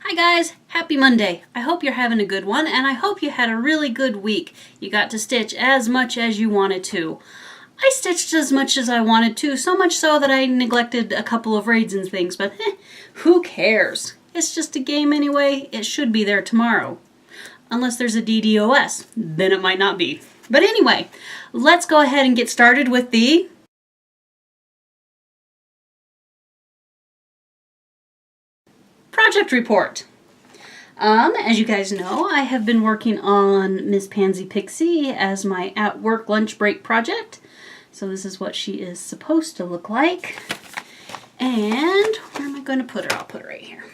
Hi guys, happy Monday. I hope you're having a good one and I hope you had a really good week. You got to stitch as much as you wanted to. I stitched as much as I wanted to, so much so that I neglected a couple of raids and things, but who cares? It's just a game anyway. It should be there tomorrow. Unless there's a DDoS, then it might not be. But anyway, let's go ahead and get started with the project report. As you guys know, I have been working on Miss Pansy Pixie as my at-work lunch break project. So this is what she is supposed to look like. And where am I going to put her? I'll put her right here.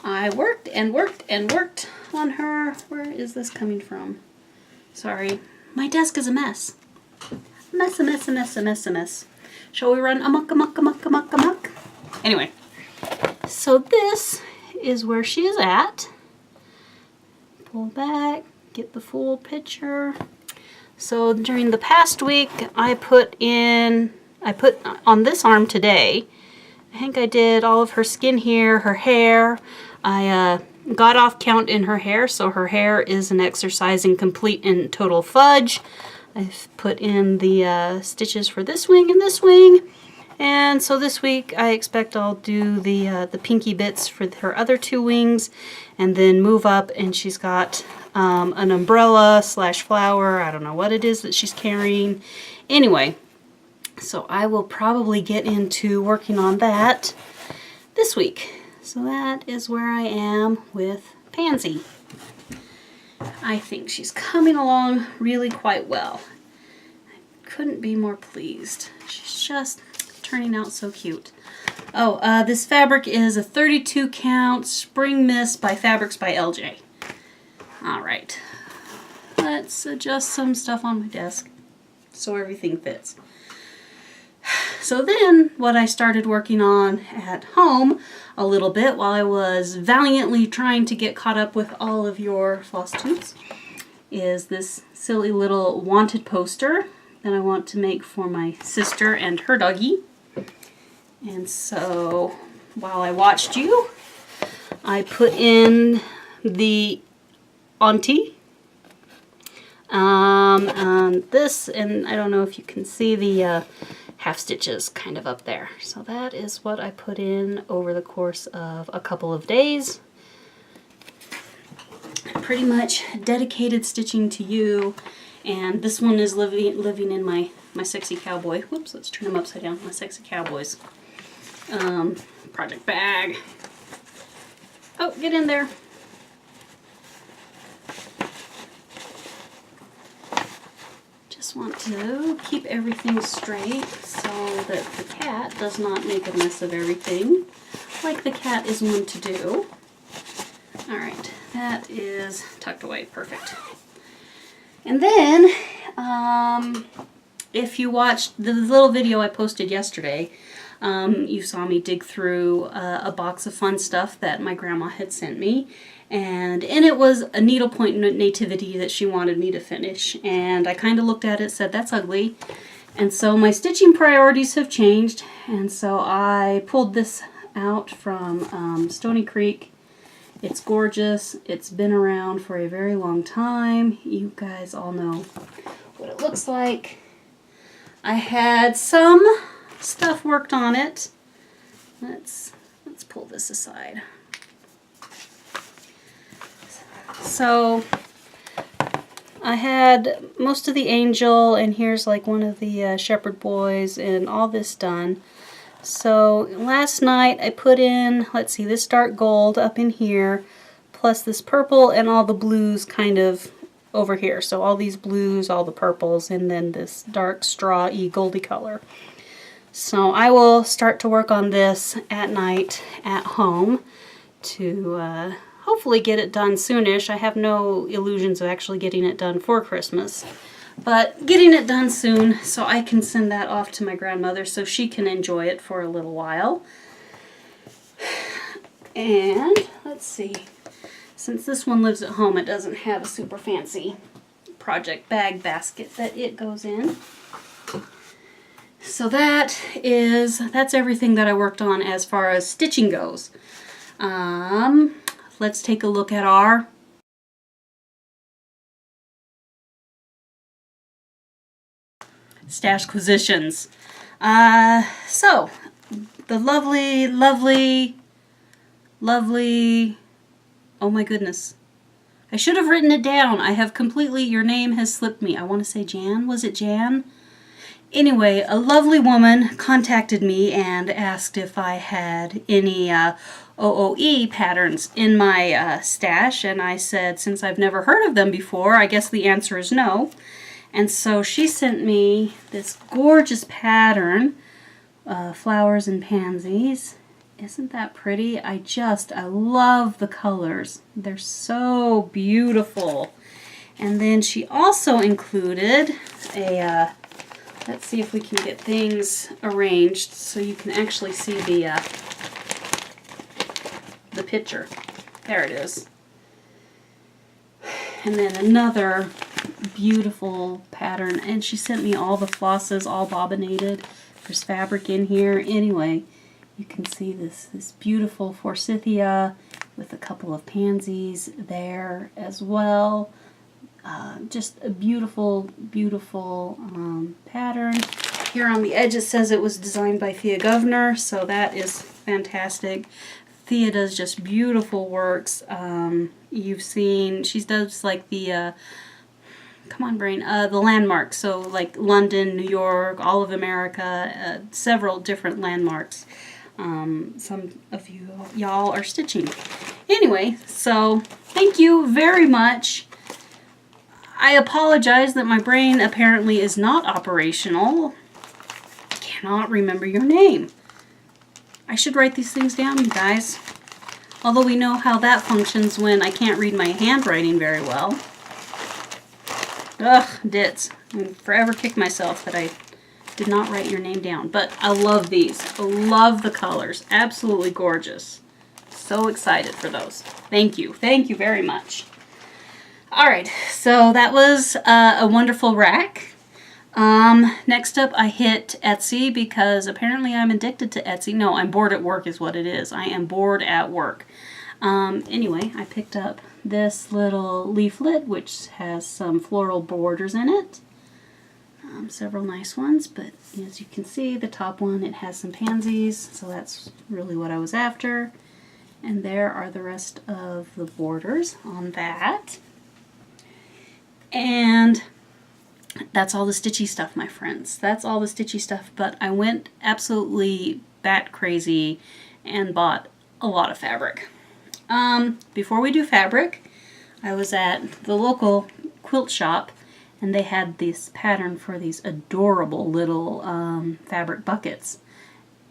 I worked and worked and worked on her. Where is this coming from? Sorry, my desk is a mess. Mess, a mess, a mess, a mess, a mess. Shall we run amok, amok, amok, amok, amok? Anyway, so this is where she is at. Pull back, get the full picture. So during the past week, I put on this arm today. I think I did all of her skin here, her hair. I got off count in her hair, so her hair is an exercising complete and total fudge. I've put in the stitches for this wing and this wing. And so this week I expect I'll do the pinky bits for her other two wings and then move up, and she's got an umbrella slash flower. I don't know what it is that she's carrying. Anyway, so I will probably get into working on that this week. So that is where I am with Pansy. I think she's coming along really quite well. I couldn't be more pleased. She's just turning out so cute. Oh, this fabric is a 32 count Spring Mist by Fabrics by LJ. Alright, let's adjust some stuff on my desk so everything fits. So then what I started working on at home a little bit while I was valiantly trying to get caught up with all of your Flosstubes is this silly little wanted poster that I want to make for my sister and her doggy. And so while I watched you, I put in the auntie on this, and I don't know if you can see the half stitches kind of up there. So that is what I put in over the course of a couple of days. Pretty much dedicated stitching to you, and this one is living in my sexy cowboy. Whoops, let's turn them upside down. My sexy cowboys. Project bag. Oh, get in there. Just want to keep everything straight so that the cat does not make a mess of everything, like the cat is wont to do. Alright, that is tucked away. Perfect. And then, if you watched the little video I posted yesterday, you saw me dig through a box of fun stuff that my grandma had sent me, and in it was a needlepoint nativity that she wanted me to finish, and I kind of looked at it, said that's ugly, and so my stitching priorities have changed, and so I pulled this out from Stoney Creek. It's gorgeous. It's been around for a very long time. You guys all know what it looks like. I had some stuff worked on it. Let's pull this aside. So I had most of the angel, and here's like one of the shepherd boys and all this done. So last night I put in, let's see, this dark gold up in here, plus this purple and all the blues kind of over here. So all these blues, all the purples, and then this dark straw-y goldy color. So I will start to work on this at night at home to hopefully get it done soonish. I have no illusions of actually getting it done for Christmas, but getting it done soon so I can send that off to my grandmother so she can enjoy it for a little while. And let's see, since this one lives at home, it doesn't have a super fancy project bag basket that it goes in. So that's everything that I worked on as far as stitching goes. Let's take a look at our stash acquisitions. So the lovely, oh my goodness. I should have written it down. I have completely, your name has slipped me. I want to say Jan. Was it Jan? Anyway, a lovely woman contacted me and asked if I had any OOE patterns in my stash, and I said, since I've never heard of them before, I guess the answer is no. And so she sent me this gorgeous pattern, flowers and pansies. Isn't that pretty? I love the colors. They're so beautiful. And then she also included a, let's see if we can get things arranged so you can actually see the picture. There it is. And then another beautiful pattern. And she sent me all the flosses, all bobbinated. There's fabric in here. Anyway, you can see this beautiful forsythia with a couple of pansies there as well. Just a beautiful, beautiful pattern. Here on the edge it says it was designed by Thea Governor, so that is fantastic. Thea does just beautiful works. You've seen, she does like the, come on brain, the landmarks, so like London, New York, all of America, several different landmarks. Some of y'all are stitching. Anyway, so thank you very much. I apologize that my brain apparently is not operational. I cannot remember your name. I should write these things down, you guys. Although we know how that functions when I can't read my handwriting very well. Ugh, dits. I'm forever kick myself that I did not write your name down. But I love these. I love the colors. Absolutely gorgeous. So excited for those. Thank you. Thank you very much. Alright, so that was a wonderful rack. Next up I hit Etsy because apparently I'm addicted to Etsy. No, I'm bored at work is what it is. I am bored at work. Anyway, I picked up this little leaflet which has some floral borders in it. Several nice ones, but as you can see, the top one, it has some pansies, so that's really what I was after. And there are the rest of the borders on that. And that's all the stitchy stuff, my friends. That's all the stitchy stuff, but I went absolutely bat crazy and bought a lot of fabric. Before we do fabric, I was at the local quilt shop and they had this pattern for these adorable little fabric buckets.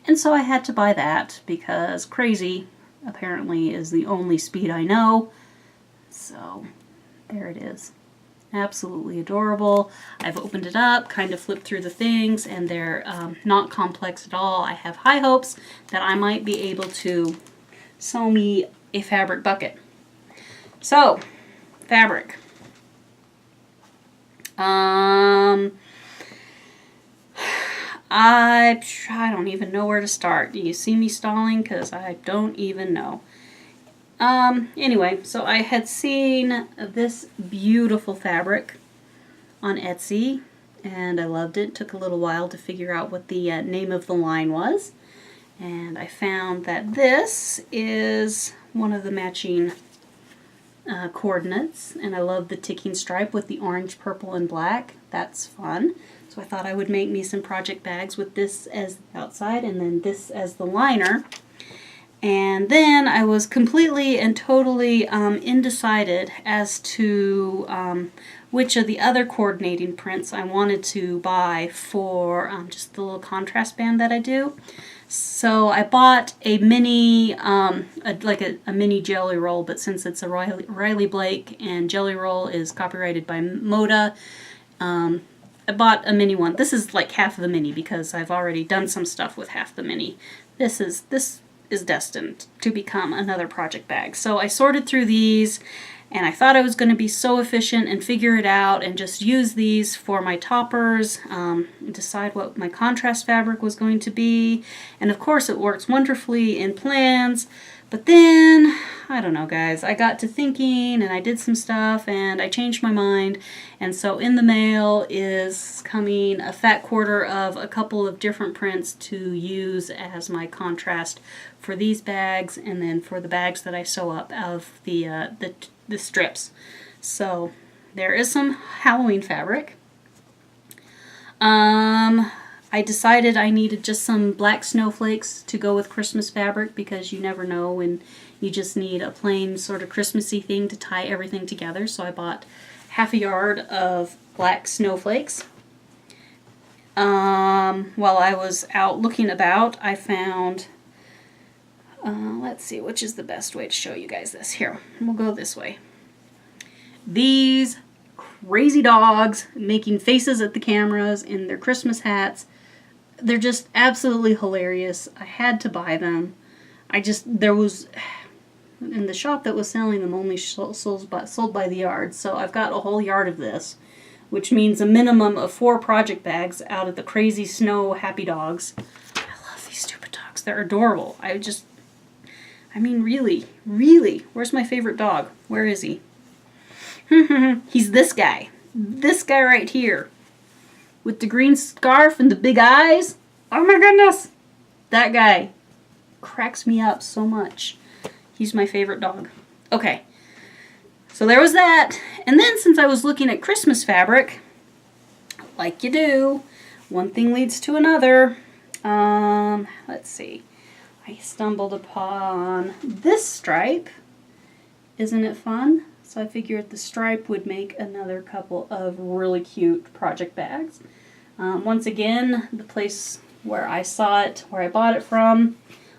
And so I had to buy that because crazy apparently is the only speed I know. So there it is. Absolutely adorable. I've opened it up, kind of flipped through the things, and they're not complex at all. I have high hopes that I might be able to sew me a fabric bucket. So, fabric. I don't even know where to start. Do you see me stalling? Because I don't even know. Anyway, so I had seen this beautiful fabric on Etsy and I loved it. It took a little while to figure out what the name of the line was. And I found that this is one of the matching coordinates, and I love the ticking stripe with the orange, purple, and black. That's fun. So I thought I would make me some project bags with this as the outside and then this as the liner. And then I was completely and totally undecided as to which of the other coordinating prints I wanted to buy for just the little contrast band that I do. So I bought a mini, like a mini jelly roll, but since it's a Riley Blake and jelly roll is copyrighted by Moda, I bought a mini one. This is like half of the mini because I've already done some stuff with half the mini. This is destined to become another project bag. So I sorted through these and I thought I was going to be so efficient and figure it out and just use these for my toppers, decide what my contrast fabric was going to be, and of course it works wonderfully in plans, But then, I don't know guys, I got to thinking and I did some stuff and I changed my mind. And so in the mail is coming a fat quarter of a couple of different prints to use as my contrast for these bags and then for the bags that I sew up out of the strips. So there is some Halloween fabric. I decided I needed just some black snowflakes to go with Christmas fabric because you never know when you just need a plain sort of Christmassy thing to tie everything together. So I bought half a yard of black snowflakes. While I was out looking about, I found, let's see, which is the best way to show you guys this. Here, we'll go this way. These crazy dogs making faces at the cameras in their Christmas hats. They're just absolutely hilarious. I had to buy them. There was, in the shop that was selling them, only sold by the yard. So I've got a whole yard of this, which means a minimum of 4 project bags out of the crazy snow happy dogs. I love these stupid dogs. They're adorable. I mean, really, where's my favorite dog? Where is he? He's this guy. This guy right here. With the green scarf and the big eyes. Oh my goodness. That guy cracks me up so much. He's my favorite dog. Okay. So there was that. And then since I was looking at Christmas fabric, like you do, one thing leads to another. Let's see. I stumbled upon this stripe. Isn't it fun? So I figured the stripe would make another couple of really cute project bags. Once again, the place where I saw it, where I bought it from,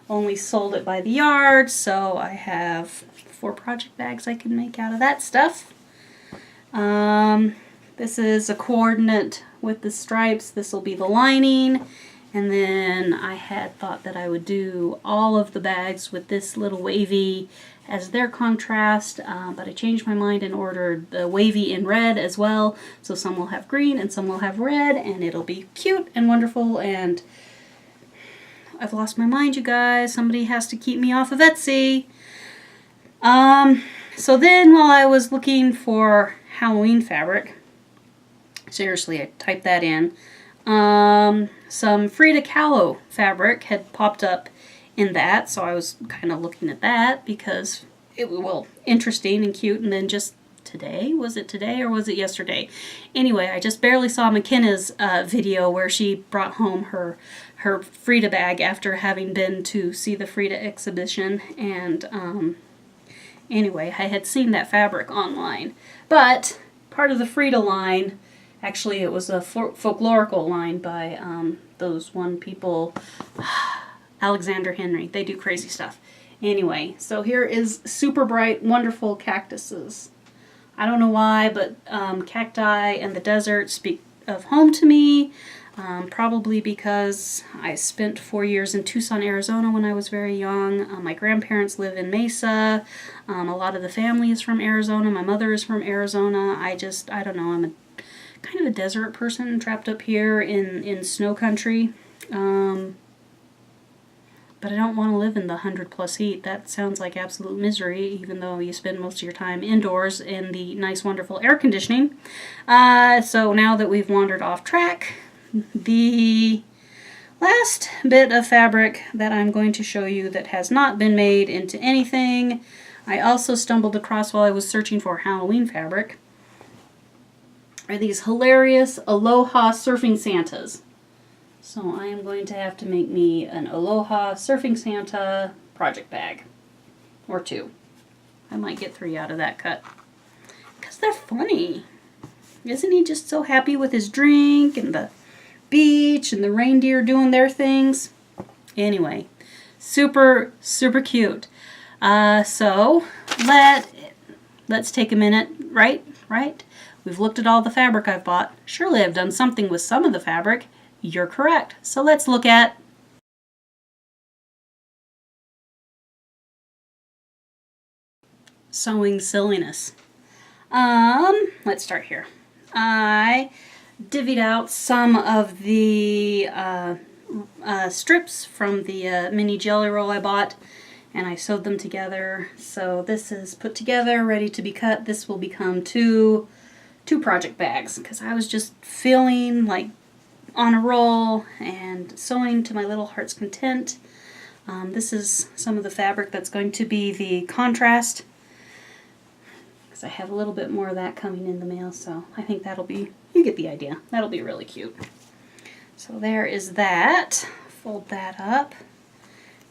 only sold it by the yard, so I have 4 project bags I can make out of that stuff. This is a coordinate with the stripes. This will be the lining. And then I had thought that I would do all of the bags with this little wavy as their contrast, but I changed my mind and ordered the wavy in red as well. So some will have green and some will have red, and it'll be cute and wonderful. And I've lost my mind, you guys. Somebody has to keep me off of Etsy. So then while I was looking for Halloween fabric, seriously, I typed that in, some Frida Kahlo fabric had popped up in that, so I was kind of looking at that because it was, well, interesting and cute. And then just today, was it today or was it yesterday? Anyway, I just barely saw McKenna's video where she brought home her Frida bag after having been to see the Frida exhibition. And anyway, I had seen that fabric online, but part of the Frida line, actually it was a folklorical line by those one people, Alexander Henry. They do crazy stuff. Anyway, so here is super bright, wonderful cactuses. I don't know why, but cacti and the desert speak of home to me. Probably because I spent 4 years in Tucson, Arizona when I was very young. My grandparents live in Mesa. A lot of the family is from Arizona. My mother is from Arizona. I don't know, I'm kind of a desert person trapped up here in snow country. But I don't want to live in the 100+ heat. That sounds like absolute misery, even though you spend most of your time indoors in the nice, wonderful air conditioning. So now that we've wandered off track, the last bit of fabric that I'm going to show you that has not been made into anything, I also stumbled across while I was searching for Halloween fabric, are these hilarious Aloha Surfing Santas. So I am going to have to make me an Aloha Surfing Santa project bag. Or 2. I might get 3 out of that cut. Because they're funny. Isn't he just so happy with his drink and the beach and the reindeer doing their things? Anyway, super, super cute. So let's take a minute, right? We've looked at all the fabric I've bought. Surely I've done something with some of the fabric. You're correct. So let's look at sewing silliness. Let's start here. I divvied out some of the strips from the mini jelly roll I bought, and I sewed them together. So this is put together, ready to be cut. This will become two project bags because I was just feeling like on a roll and sewing to my little heart's content. This is some of the fabric that's going to be the contrast, because I have a little bit more of that coming in the mail, so I think that'll be, you get the idea, that'll be really cute. So there is that. Fold that up.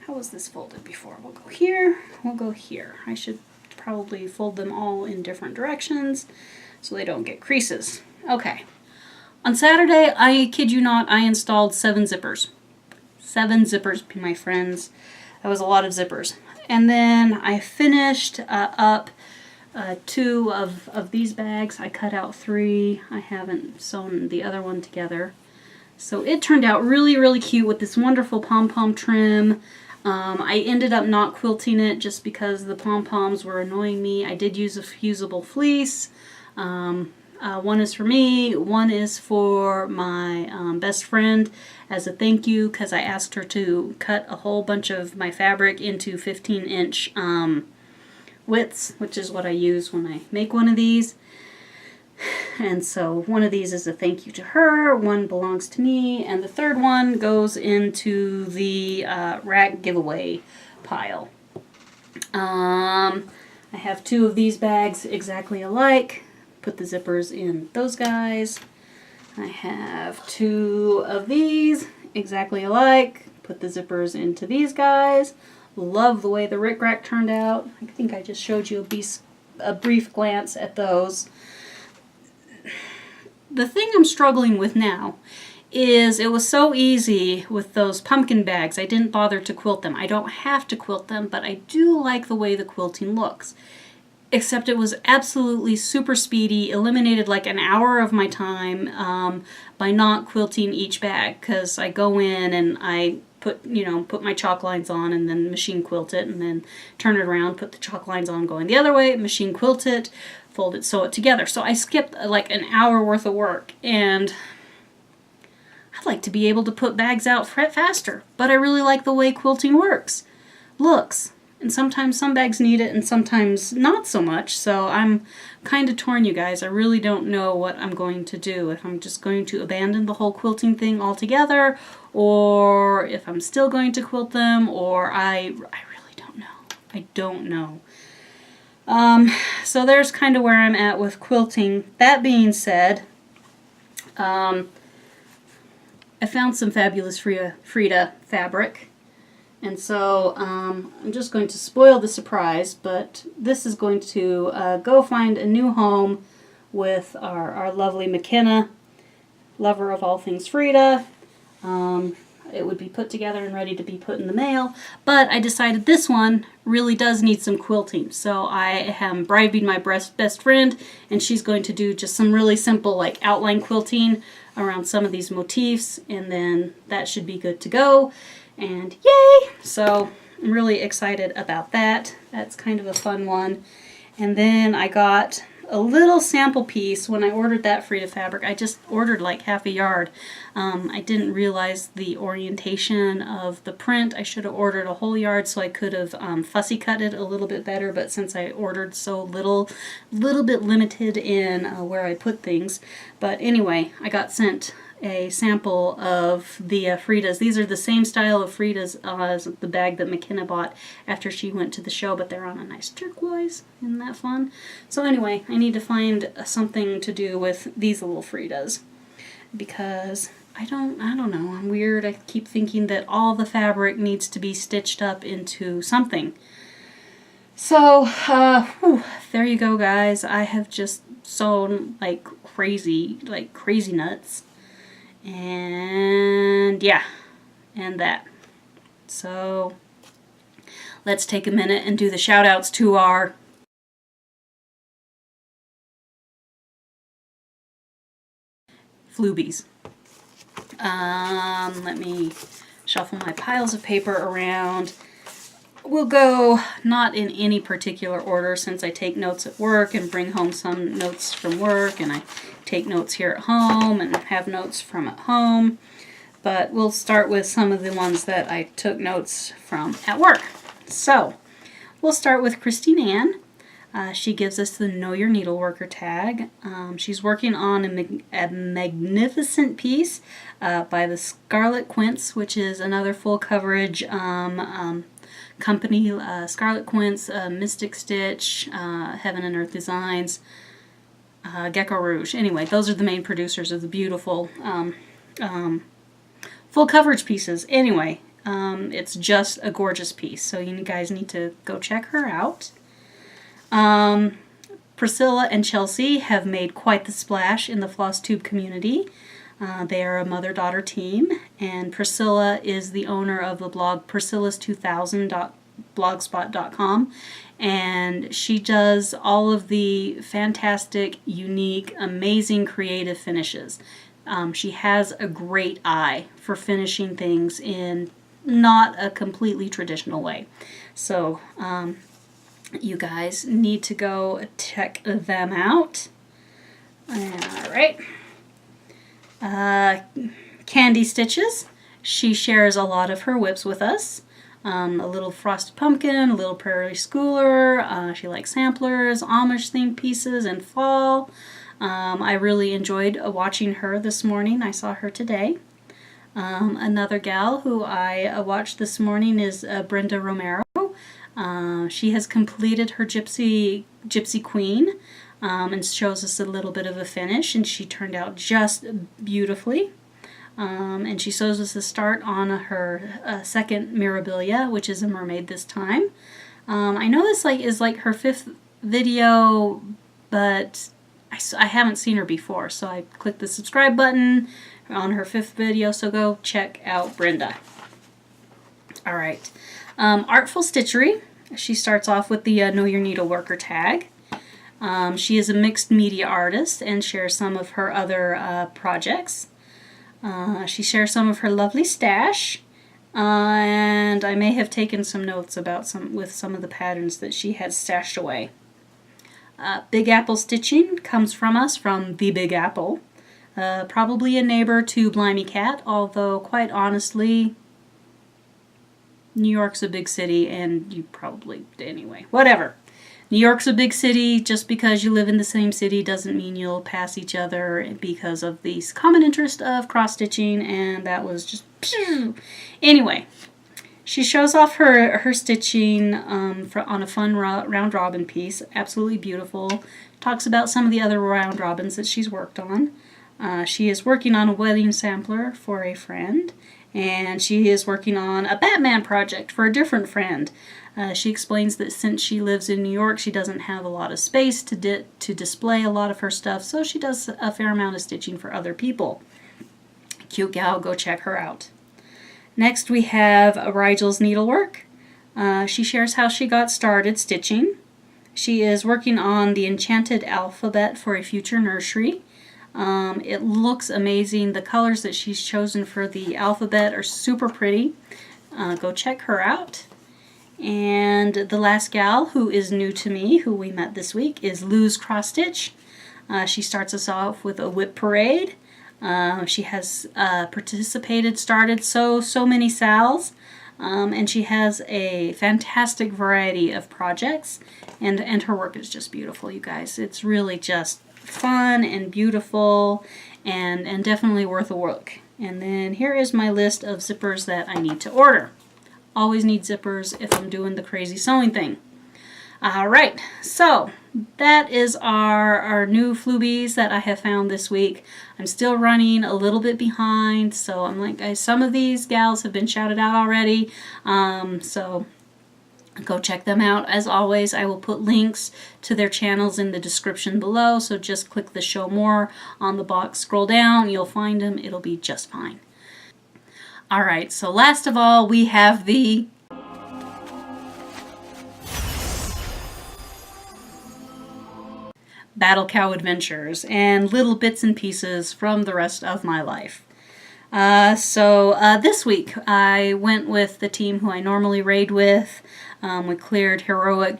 How was this folded before? We'll go here, we'll go here. I should probably fold them all in different directions so they don't get creases. Okay. On Saturday, I kid you not, I installed 7 zippers. 7 zippers, my friends. That was a lot of zippers. And then I finished up 2 of these bags. I cut out 3. I haven't sewn the other one together. So it turned out really, really cute with this wonderful pom-pom trim. I ended up not quilting it just because the pom-poms were annoying me. I did use a fusible fleece. One is for me, one is for my best friend as a thank you, because I asked her to cut a whole bunch of my fabric into 15-inch widths, which is what I use when I make one of these. And so one of these is a thank you to her, one belongs to me, and the third one goes into the rack giveaway pile. I have 2 of these bags exactly alike. Put the zippers in those guys. I have 2 of these exactly alike. Put the zippers into these guys. Love the way the rickrack turned out. I think I just showed you a brief glance at those. The thing I'm struggling with now is it was so easy with those pumpkin bags. I didn't bother to quilt them. I don't have to quilt them, but I do like the way the quilting looks. Except it was absolutely super speedy, eliminated like an hour of my time by not quilting each bag, because I go in and I put my chalk lines on and then machine quilt it, and then turn it around, put the chalk lines on going the other way, machine quilt it, fold it, sew it together. So I skipped like an hour worth of work, and I'd like to be able to put bags out faster, but I really like the way quilting looks. And sometimes some bags need it and sometimes not so much, so I'm kind of torn, you guys. I really don't know what I'm going to do. If I'm just going to abandon the whole quilting thing altogether, or if I'm still going to quilt them, or I really don't know. I don't know. So there's kind of where I'm at with quilting. That being said, I found some fabulous Frida fabric. And so I'm just going to spoil the surprise, but this is going to go find a new home with our lovely McKenna, lover of all things Frida. It would be put together and ready to be put in the mail, but I decided this one really does need some quilting. So I am bribing my best friend, and she's going to do just some really simple like outline quilting around some of these motifs, and then that should be good to go. And yay! So I'm really excited about that. That's kind of a fun one. And then I got a little sample piece when I ordered that Frida fabric. I just ordered like half a yard. I didn't realize the orientation of the print. I should have ordered a whole yard so I could have fussy cut it a little bit better, but since I ordered so little bit limited in where I put things. But anyway, I got sent a sample of the Fridas. These are the same style of Fridas as the bag that McKenna bought after she went to the show, but they're on a nice turquoise. Isn't that fun? So anyway, I need to find something to do with these little Fridas, because I don't know, I'm weird. I keep thinking that all the fabric needs to be stitched up into something. So there you go, guys. I have just sewn like crazy nuts. And yeah, and that. So let's take a minute and do the shout outs to our Floobies. Let me shuffle my piles of paper around. We'll go not in any particular order, since I take notes at work and bring home some notes from work, and I take notes here at home and have notes from at home. But we'll start with some of the ones that I took notes from at work. So we'll start with Christine Ann. She gives us the Know Your Needleworker tag. She's working on a magnificent piece by the Scarlet Quince, which is another full coverage company. Scarlet Quince, Mystic Stitch, Heaven and Earth Designs, Gecko Rouge. Anyway, those are the main producers of the beautiful full coverage pieces. Anyway, it's just a gorgeous piece, so you guys need to go check her out. Priscilla and Chelsea have made quite the splash in the Flosstube community. They are a mother-daughter team, and Priscilla is the owner of the blog priscillas2000.blogspot.com, and she does all of the fantastic, unique, amazing creative finishes. She has a great eye for finishing things in not a completely traditional way. So, you guys need to go check them out. Alright. Candy Stitches. She shares a lot of her WIPs with us. A little Frosted Pumpkin, a little Prairie Schooler. She likes samplers, Amish themed pieces, and fall. I really enjoyed watching her this morning. I saw her today. Another gal who I watched this morning is Brenda Romero. She has completed her Gypsy Queen and shows us a little bit of a finish, and she turned out just beautifully. And she shows us the start on her second Mirabilia, which is a mermaid this time. I know this is like her 5th video, but I haven't seen her before, so I clicked the subscribe button on her 5th video, so go check out Brenda. Alright. Artful Stitchery. She starts off with the Know Your Needleworker tag. She is a mixed media artist and shares some of her other projects. She shares some of her lovely stash, and I may have taken some notes about some of the patterns that she has stashed away. Big Apple Stitching comes from us from the Big Apple. Probably a neighbor to Blimey Cat, although quite honestly, New York's a big city, and you probably, anyway, whatever. New York's a big city. Just because you live in the same city doesn't mean you'll pass each other because of the common interest of cross-stitching, and that was just, anyway. She shows off her stitching on a fun round robin piece. Absolutely beautiful. Talks about some of the other round robins that she's worked on. She is working on a wedding sampler for a friend, and she is working on a Batman project for a different friend. She explains that since she lives in New York, she doesn't have a lot of space to display a lot of her stuff, so she does a fair amount of stitching for other people. Cute gal, go check her out. Next we have Rigel's Needlework. She shares how she got started stitching. She is working on the Enchanted Alphabet for a future nursery. It looks amazing. The colors that she's chosen for the alphabet are super pretty. Go check her out. And the last gal who is new to me, who we met this week, is Lou's Cross Stitch. She starts us off with a WIP parade. She has started so many sals, and she has a fantastic variety of projects, and her work is just beautiful, you guys. It's really just fun and beautiful, and definitely worth a look. And then here is my list of zippers that I need to order. Always need zippers if I'm doing the crazy sewing thing. Alright, so that is our new Floobies that I have found this week. I'm still running a little bit behind, so I'm like, some of these gals have been shouted out already, so go check them out. As always, I will put links to their channels in the description below, so just click the show more on the box, scroll down, you'll find them, it'll be just fine. Alright, so last of all, we have the Battle Cow Adventures and little bits and pieces from the rest of my life. This week I went with the team who I normally raid with. We cleared Heroic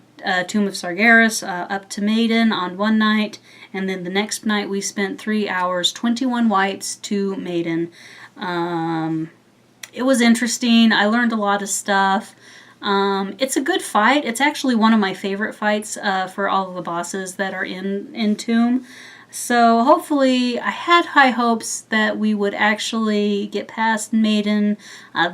Tomb of Sargeras up to Maiden on one night, and then the next night we spent 3 hours, 21 whites to Maiden. It was interesting. I learned a lot of stuff. It's a good fight. It's actually one of my favorite fights for all of the bosses that are in Tomb. So hopefully, I had high hopes that we would actually get past Maiden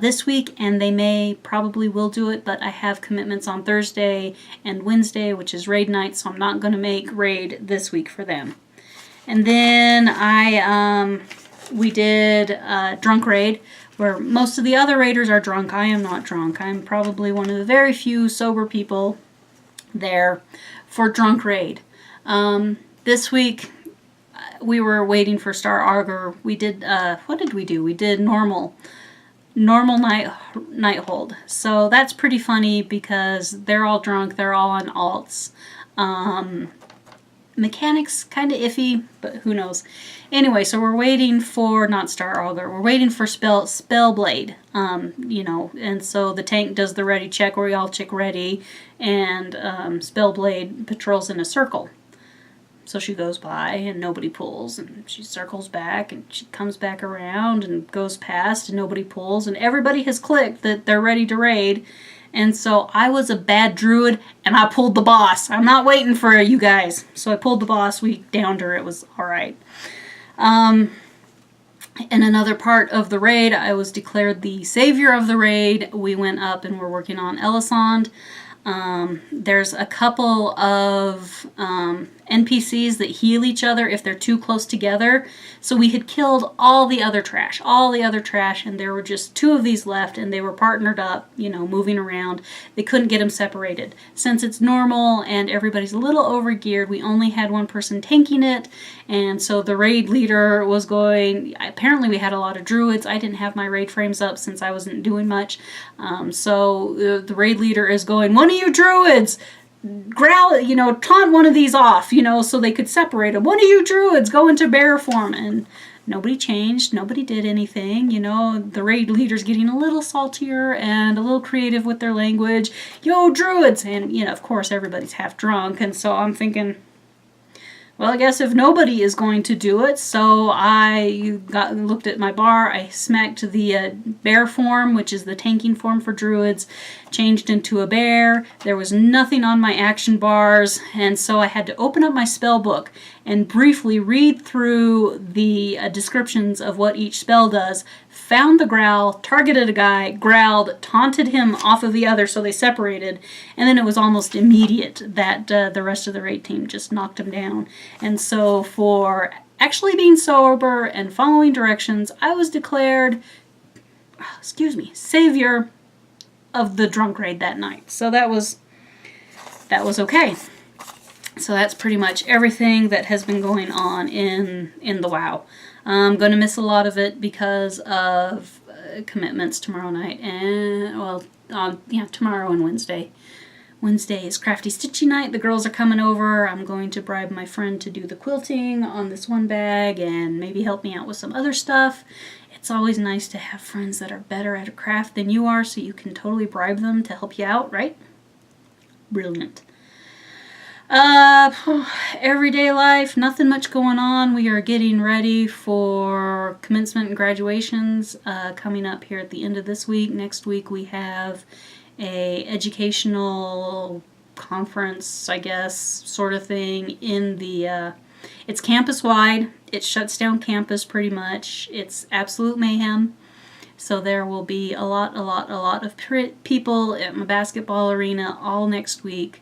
this week, and they probably will do it, but I have commitments on Thursday and Wednesday, which is raid night, so I'm not going to make raid this week for them. And then we did Drunk Raid, where most of the other raiders are drunk. I am not drunk. I'm probably one of the very few sober people there for Drunk Raid. This week, we were waiting for Star Augur. We did, what did we do? We did normal night hold. So that's pretty funny because they're all drunk. They're all on alts. Mechanics kind of iffy, but who knows. Anyway, so we're waiting for, not Star Augur, we're waiting for Spellblade, you know, and so the tank does the ready check where we all check ready, and Spellblade patrols in a circle. So she goes by and nobody pulls, and she circles back and she comes back around and goes past and nobody pulls, and everybody has clicked that they're ready to raid. And so I was a bad druid and I pulled the boss. I'm not waiting for you guys. So I pulled the boss. We downed her. It was all right. In another part of the raid, I was declared the savior of the raid. We went up and we're working on Elisand. There's a couple of NPCs that heal each other if they're too close together. So we had killed all the other trash, and there were just 2 of these left, and they were partnered up, you know, moving around. They couldn't get them separated. Since it's normal and everybody's a little overgeared, we only had one person tanking it, and so the raid leader was going, apparently we had a lot of druids. I didn't have my raid frames up since I wasn't doing much. So the raid leader is going, one of you druids, growl, you know, taunt one of these off, you know, so they could separate them. One of you druids, go into bear form. And nobody changed. Nobody did anything. You know, the raid leader's getting a little saltier and a little creative with their language. Yo, druids! And, you know, of course, everybody's half drunk. And so I'm thinking, well, I guess if nobody is going to do it, so I looked at my bar, I smacked the bear form, which is the tanking form for druids, changed into a bear. There was nothing on my action bars, and so I had to open up my spell book and briefly read through the descriptions of what each spell does, found the growl, targeted a guy, growled, taunted him off of the other so they separated, and then it was almost immediate that the rest of the raid team just knocked him down. And so for actually being sober and following directions, I was declared, savior of the drunk raid that night. So that was okay. So that's pretty much everything that has been going on in the WoW. I'm going to miss a lot of it because of commitments tomorrow night and, tomorrow and Wednesday. Wednesday is Crafty Stitchy night. The girls are coming over. I'm going to bribe my friend to do the quilting on this one bag and maybe help me out with some other stuff. It's always nice to have friends that are better at a craft than you are so you can totally bribe them to help you out, right? Brilliant. Everyday life, nothing much going on. We are getting ready for commencement and graduations coming up here at the end of this week. Next week we have a educational conference, I guess, sort of thing in the, it's campus-wide. It shuts down campus pretty much. It's absolute mayhem. So there will be a lot of people at my basketball arena all next week.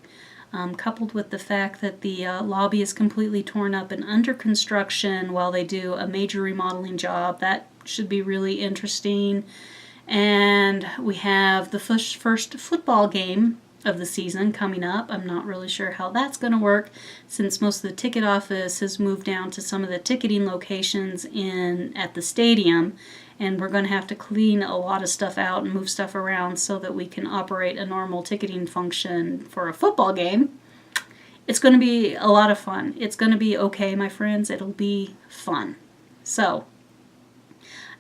Coupled with the fact that the lobby is completely torn up and under construction while they do a major remodeling job. That should be really interesting. And we have the first football game of the season coming up. I'm not really sure how that's going to work since most of the ticket office has moved down to some of the ticketing locations at the stadium. And we're going to have to clean a lot of stuff out and move stuff around so that we can operate a normal ticketing function for a football game. It's going to be a lot of fun. It's going to be okay, my friends. It'll be fun. So,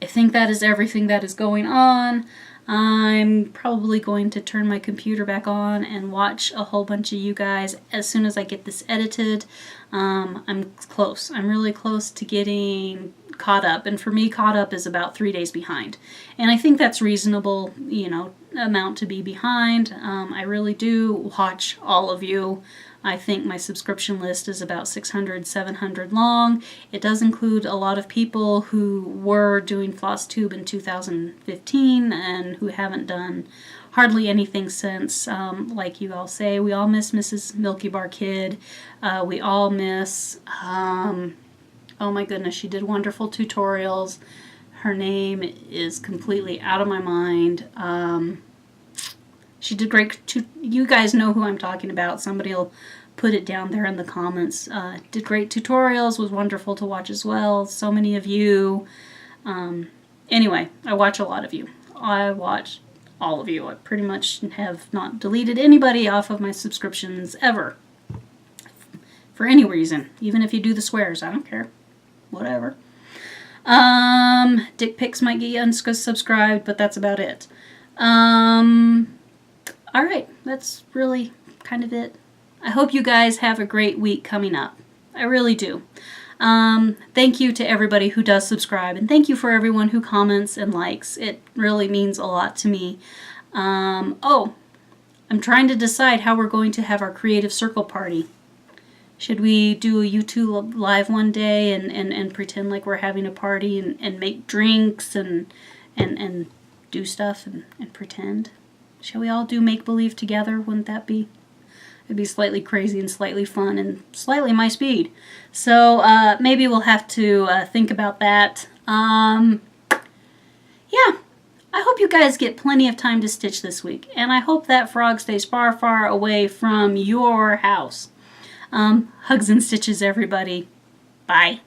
I think that is everything that is going on. I'm probably going to turn my computer back on and watch a whole bunch of you guys as soon as I get this edited. I'm close. I'm really close to getting caught up. And for me, caught up is about 3 days behind. And I think that's reasonable, you know, amount to be behind. I really do watch all of you. I think my subscription list is about 600, 700 long. It does include a lot of people who were doing Flosstube in 2015 and who haven't done hardly anything since. Like you all say, we all miss Mrs. Milky Bar Kid. We all miss, oh my goodness, she did wonderful tutorials. Her name is completely out of my mind. She did great, you guys know who I'm talking about. Somebody will put it down there in the comments. Did great tutorials, was wonderful to watch as well. So many of you. Anyway, I watch a lot of you. I watch all of you. I pretty much have not deleted anybody off of my subscriptions ever. For any reason. Even if you do the swears, I don't care. Whatever. Dick pics might get you unsubscribed, but that's about it. Alright, that's really kind of it. I hope you guys have a great week coming up. I really do. Thank you to everybody who does subscribe, and thank you for everyone who comments and likes. It really means a lot to me. Oh, I'm trying to decide how we're going to have our creative circle party. Should we do a YouTube live one day and pretend like we're having a party and make drinks and do stuff and pretend? Shall we all do make-believe together? Wouldn't that be? It'd be slightly crazy and slightly fun and slightly my speed. So maybe we'll have to think about that. Yeah, I hope you guys get plenty of time to stitch this week. And I hope that frog stays far, far away from your house. Hugs and stitches, everybody. Bye.